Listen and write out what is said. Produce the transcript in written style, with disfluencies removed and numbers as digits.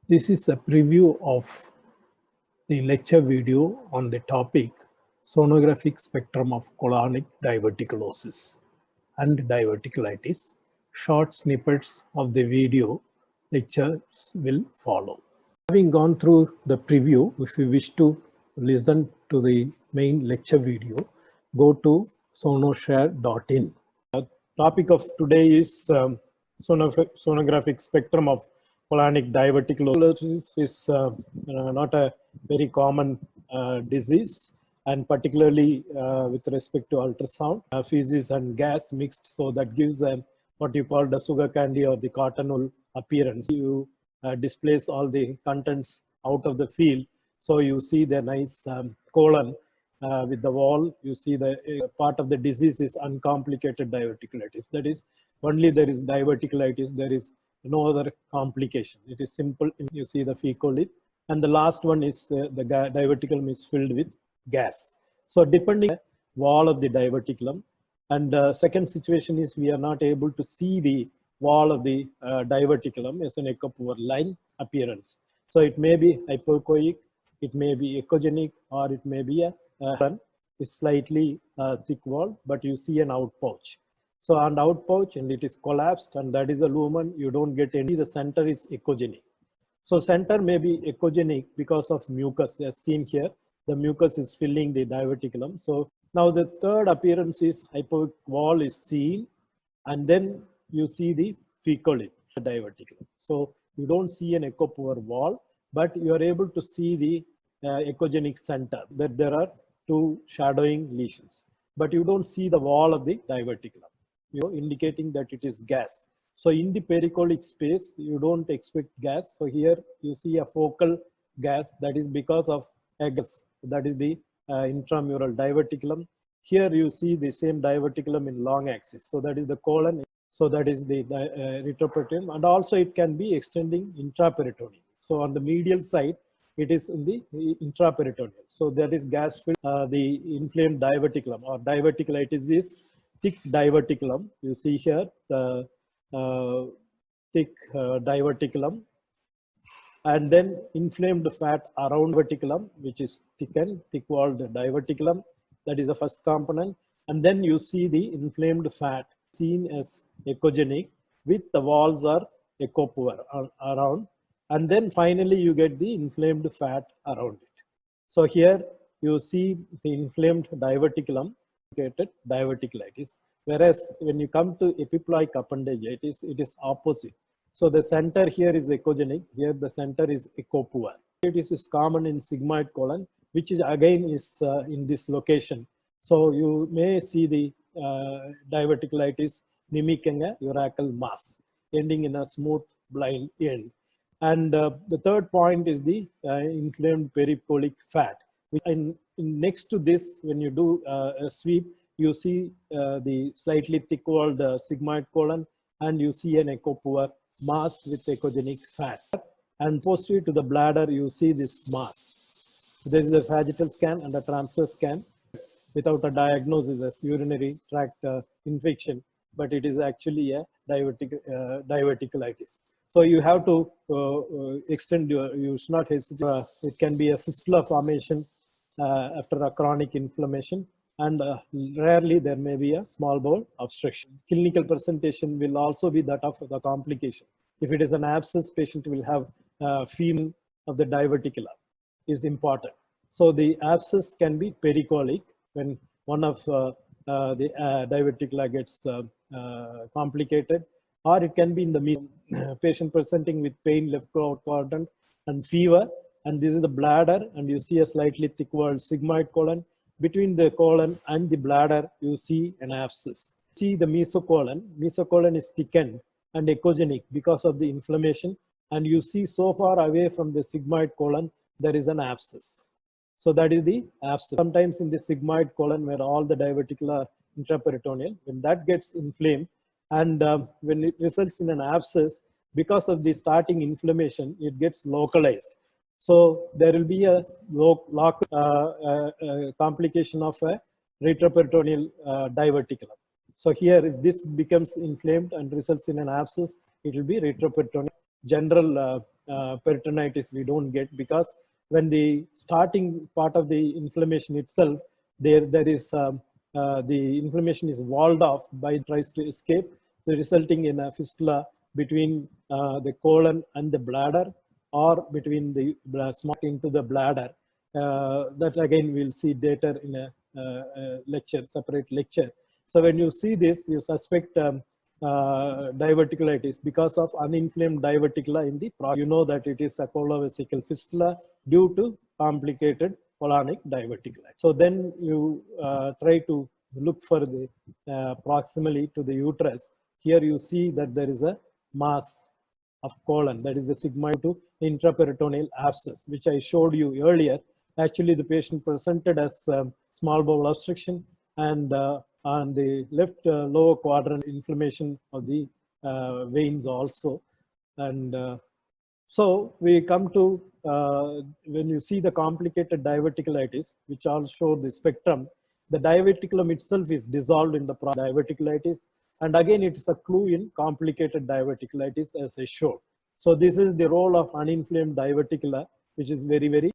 This is a preview of the lecture video on the topic sonographic spectrum of colonic diverticulosis and diverticulitis. Short snippets of the video lectures will follow. Having gone through the preview, if you wish to listen to the main lecture video, go to sonoshare.in. Topic of today is sonographic spectrum of colonic diverticulosis is not a very common disease, and particularly with respect to ultrasound, feces and gas mixed, so that gives what you call the sugar candy or the cotton wool appearance. You displace all the contents out of the field, so you see the nice colon with the wall. You see the part of the disease is uncomplicated diverticulitis. That is, only there is diverticulitis, there is no other complication. It is simple. You see the fecolith, and the last one is the diverticulum is filled with gas. So depending on the wall of the diverticulum, and second situation is we are not able to see the wall of the diverticulum as an echo poor line appearance. So it may be hypoechoic, it may be echogenic, or it may be a it's slightly thick wall, but you see an outpouch. So an outpouch, and it is collapsed, and that is the lumen. You don't get any. The center is echogenic. So center may be echogenic because of mucus, as seen here. The mucus is filling the diverticulum. So now the third appearance is hypoechoic wall is seen, and then you see the fecolith, the diverticulum. So you don't see an echo poor wall, but you are able to see the echogenic center, that there are two shadowing lesions, but you don't see the wall of the diverticulum, indicating that it is gas. So in the pericolic space, you don't expect gas. So here you see a focal gas, that is because of a gas, that is the intramural diverticulum. Here you see the same diverticulum in long axis. So that is the colon. So that is the retroperitoneum, and also it can be extending intraperitoneal. So on the medial side, it is in the intraperitoneal. So that is gas filled. The inflamed diverticulum or diverticulitis is thick diverticulum. You see here the thick diverticulum, and then inflamed fat around verticulum, which is thickened, thick-walled diverticulum. That is the first component. And then you see the inflamed fat seen as echogenic, with the walls are echo poor around. And then finally you get the inflamed fat around it. So here you see the inflamed diverticulum, diverticulitis. Whereas when you come to epiploic appendage, it is opposite. So the center here is echogenic, here the center is echo poor. It is common in sigmoid colon, which is again is in this location. So you may see the diverticulitis mimicking a urachal mass, ending in a smooth blind end. And the third point is the inflamed pericolic fat. Next to this, when you do a sweep, you see the slightly thick-walled sigmoid colon, and you see an echo poor mass with echogenic fat. And posterior to the bladder, you see this mass. There is a sagittal scan and a transverse scan without a diagnosis as urinary tract infection, but it is actually a diverticulitis. So you have to extend you should not hesitate. It can be a fistula formation after a chronic inflammation, and rarely there may be a small bowel obstruction. Clinical presentation will also be that of the complication. If it is an abscess, patient will have feeling of the diverticula is important. So the abscess can be pericolic when one of the diverticula gets complicated, or it can be in the patient presenting with pain, left quadrant, and fever. And this is the bladder, and you see a slightly thick-walled sigmoid colon. Between the colon and the bladder, you see an abscess. See the mesocolon. Mesocolon is thickened and echogenic because of the inflammation. And you see so far away from the sigmoid colon, there is an abscess. So that is the abscess. Sometimes in the sigmoid colon, where all the diverticular intraperitoneal, when that gets inflamed, and when it results in an abscess, because of the starting inflammation, it gets localized. So there will be a complication of a retroperitoneal diverticulum. So here, if this becomes inflamed and results in an abscess, it will be retroperitoneal general peritonitis we don't get, because when the starting part of the inflammation itself, there is the inflammation is walled off by tries to escape, resulting in a fistula between the colon and the bladder, or between the stomach into the bladder. That again we'll see later in a lecture, separate lecture. So when you see this, you suspect diverticulitis because of uninflamed diverticula in the you know that it is a colovesical fistula due to complicated colonic diverticulitis. So then you try to look for the proximally to the uterus. Here you see that there is a mass of colon, that is the sigmoid to intraperitoneal abscess, which I showed you earlier. Actually, the patient presented as small bowel obstruction, and on the left lower quadrant inflammation of the veins also. And so we come to, when you see the complicated diverticulitis, which all show the spectrum, the diverticulum itself is dissolved in the diverticulitis. And again, it's a clue in complicated diverticulitis as I showed. So this is the role of uninflamed diverticula, which is very, very